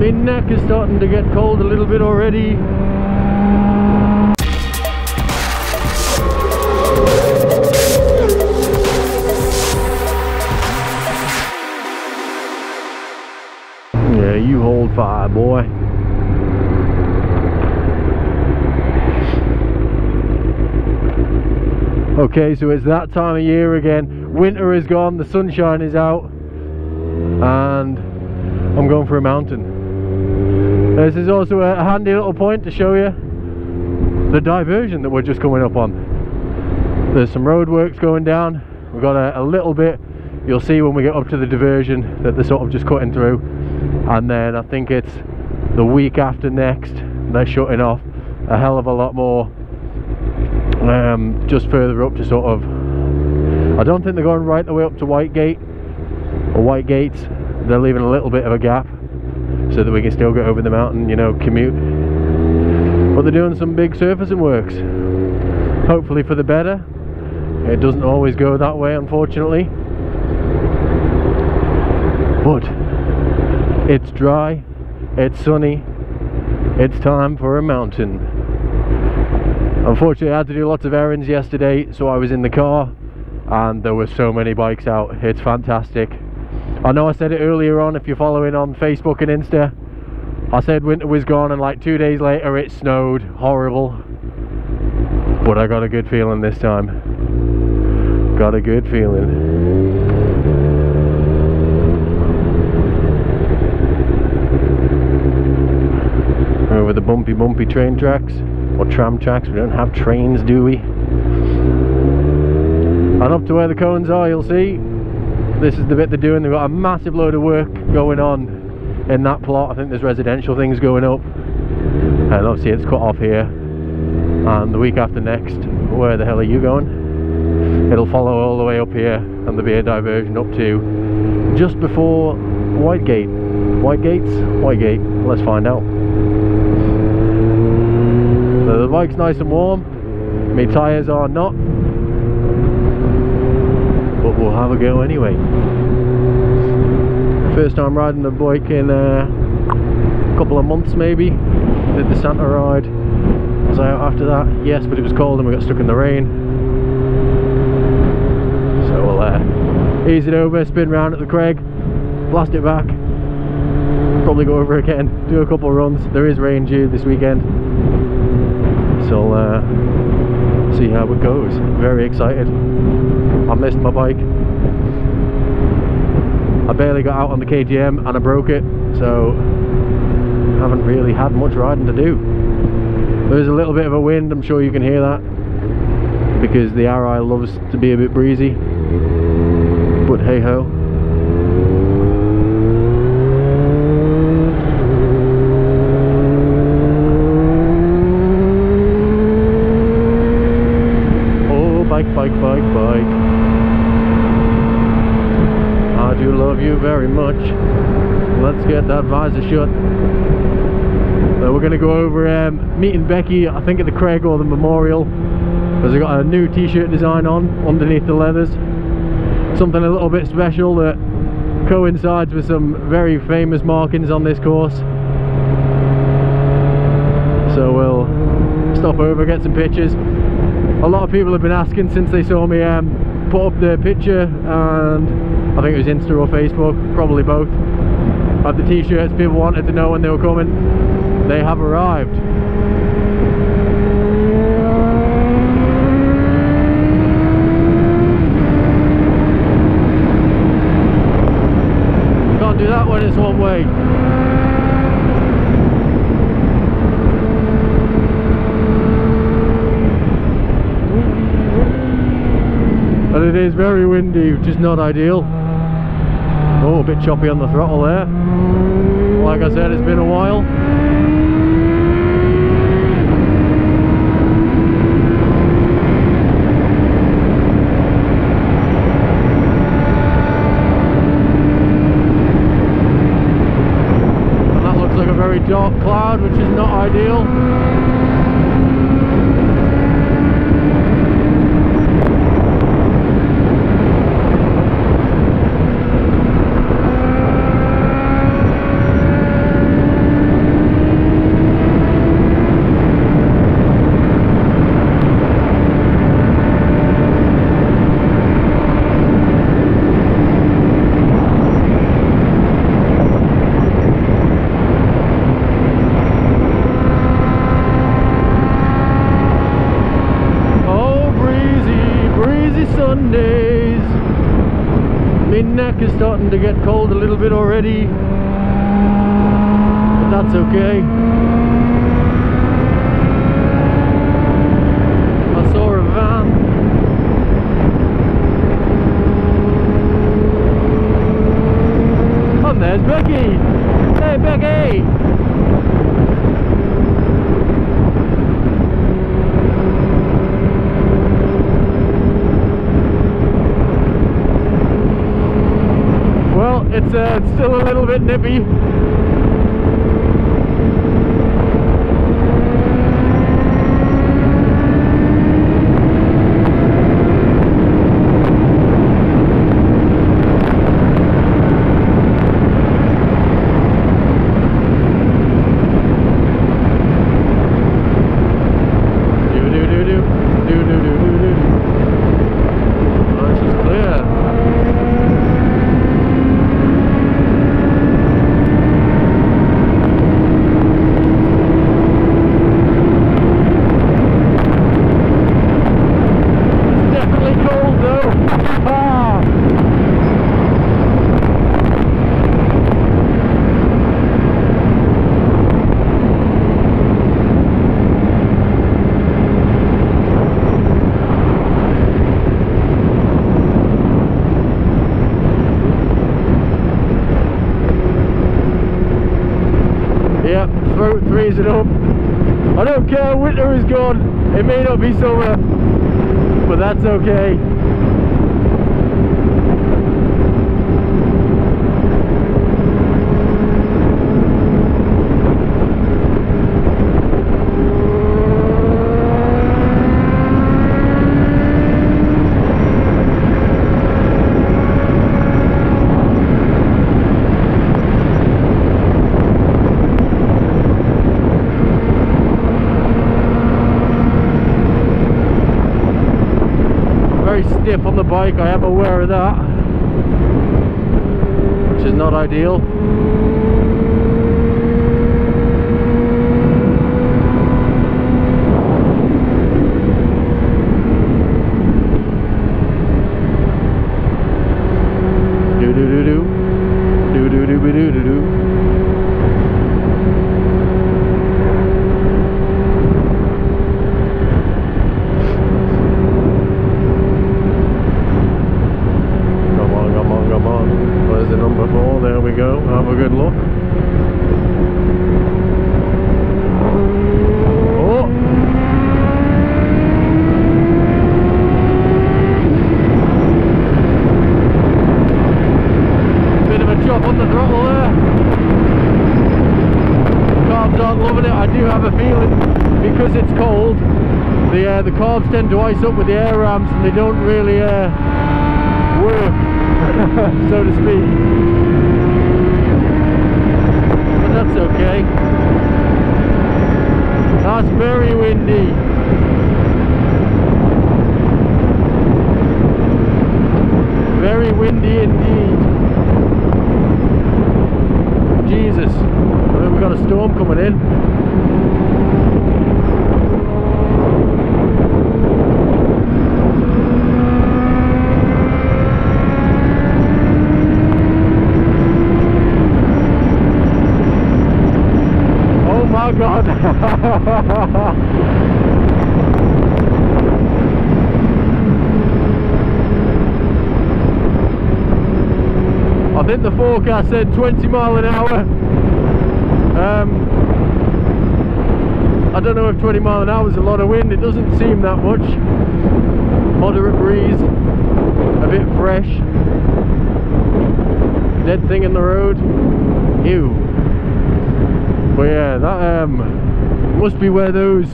My neck is starting to get cold a little bit already. Yeah, you hold fire, boy. Okay, so it's that time of year again. Winter is gone, the sunshine is out, and I'm going for a mountain. This is also a handy little point to show you the diversion that we're just coming up on. There's some roadworks going down. We've got a little bit, you'll see when we get up to the diversion that they're sort of just cutting through, and then I think it's the week after next they're shutting off a hell of a lot more. Just further up to sort of, I don't think they're going right the way up to Whitegate or White Gates. They're leaving a little bit of a gap so that we can still get over the mountain, you know, commute. But they're doing some big surfacing works, hopefully for the better. It doesn't always go that way, unfortunately, but it's dry, it's sunny, it's time for a mountain. Unfortunately, I had to do lots of errands yesterday, so I was in the car and there were so many bikes out. It's fantastic. I know I said it earlier on, if you're following on Facebook and Insta, I said winter was gone and like 2 days later it snowed. Horrible. But I got a good feeling this time. Got a good feeling. Over the bumpy train tracks. Or tram tracks. We don't have trains, do we? And up to where the cones are, you'll see this is the bit they're doing. They've got a massive load of work going on in that plot. I think there's residential things going up, and obviously it's cut off here. And the week after next, where the hell are you going? It'll follow all the way up here, and there'll be a diversion up to just before Whitegate. Whitegate. Let's find out. So the bike's nice and warm, my tyres are not, but we'll have a go anyway. First time riding the bike in a couple of months maybe. Did the Santa ride, was I out after that? Yes, but it was cold and we got stuck in the rain. So we'll ease it over, spin round at the Craig, blast it back, probably go over again, do a couple of runs. There is rain due this weekend, so see how it goes. Very excited. I missed my bike. I barely got out on the KTM and I broke it, so haven't really had much riding to do. There's a little bit of a wind, I'm sure you can hear that, because the RI loves to be a bit breezy, but hey ho. Bike. I do love you very much. Let's get that visor shut. So we're going to go over meeting Becky, I think at the Craig or the Memorial, because I got a new t-shirt design on underneath the leathers. Something a little bit special that coincides with some very famous markings on this course. So we'll stop over, get some pictures. A lot of people have been asking since they saw me put up the picture, and I think it was Insta or Facebook, probably both, of the t-shirts. People wanted to know when they were coming. They have arrived. Can't do that when it's one way. And it is very windy, which is not ideal. Oh, a bit choppy on the throttle there. Like I said, it's been a while. And that looks like a very dark cloud, which is not ideal. starting to get cold a little bit already, but that's okay. I saw a van. And there's Becky. Hey Becky! Well, it's still a little bit nippy. Freezing up. I don't care, winter is gone. It may not be summer, but that's okay. Stiff on the bike, I am aware of that, which is not ideal. Do do do do do do do do do do. There we go, have a good look. Oh! Bit of a chop on the throttle there. Carbs aren't loving it. I do have a feeling, because it's cold, the carbs tend to ice up with the air ramps and they don't really work, so to speak. That's okay. That's very windy. Very windy indeed. Jesus. We've got a storm coming in. Oh God! I think the forecast said 20 mile an hour. I don't know if 20 mile an hour is a lot of wind. It doesn't seem that much. Moderate breeze, a bit fresh. Dead thing in the road. Ew. But yeah, that must be where those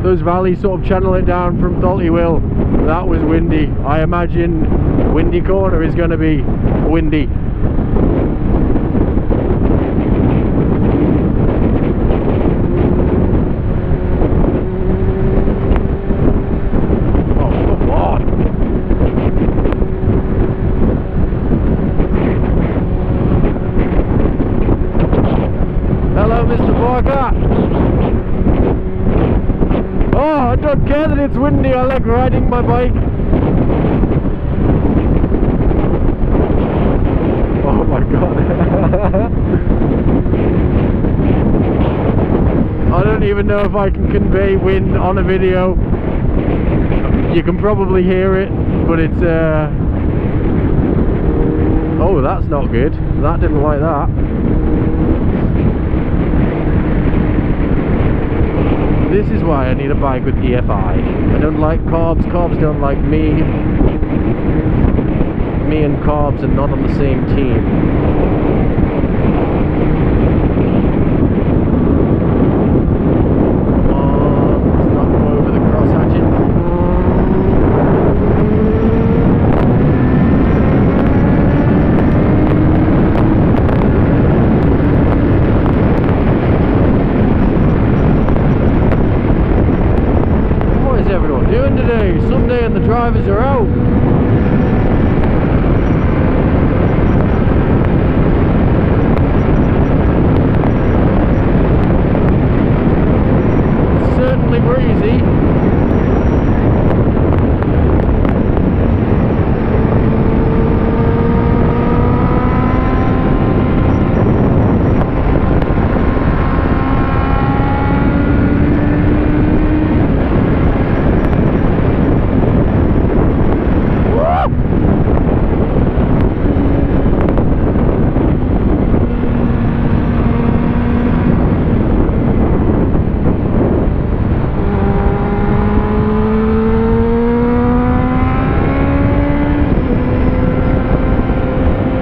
valleys sort of channel it down from Thalty Will. That was windy. I imagine Windy Corner is going to be windy. Oh, come on. Hello, Mr. Parker. Oh, I don't care that it's windy. I like riding my bike. I don't even know if I can convey wind on a video. You can probably hear it, but it's oh, that's not good. That didn't like that. This is why I need a bike with EFI. I don't like carbs. Carbs don't like me. Me and carbs are not on the same team. Sunday and the drivers are out. It's certainly breezy.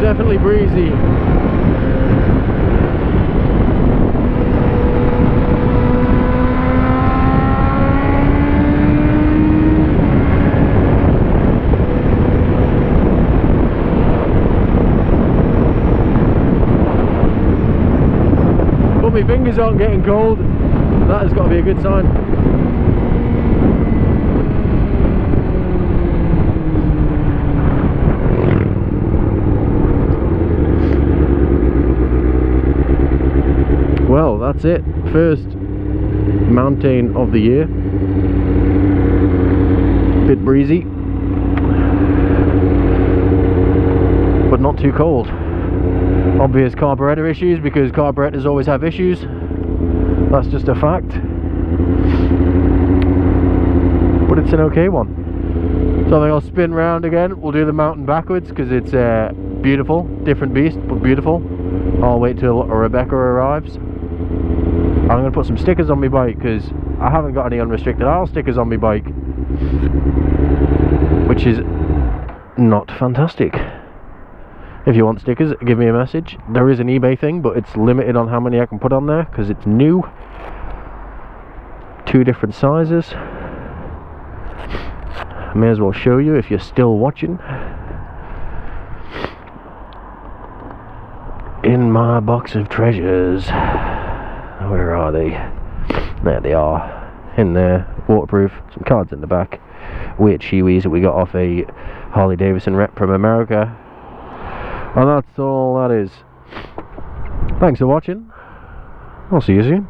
Definitely breezy. But my fingers aren't getting cold. That has got to be a good sign. Well, that's it. First mountain of the year. Bit breezy, but not too cold. Obvious carburetor issues, because carburetors always have issues. That's just a fact. But it's an okay one. So I think I'll spin round again. We'll do the mountain backwards because it's beautiful. Different beast, but beautiful. I'll wait till Rebecca arrives. I'm going to put some stickers on my bike because I haven't got any Unrestricted Isle stickers on my bike, which is not fantastic. If you want stickers, give me a message. There is an eBay thing, but it's limited on how many I can put on there because it's new. 2 different sizes. I may as well show you if you're still watching. In my box of treasures. Where are they? There they are. In there. Waterproof. Some cards in the back. Weird Shiwis that we got off a Harley Davidson rep from America. And that's all that is. Thanks for watching. I'll see you soon.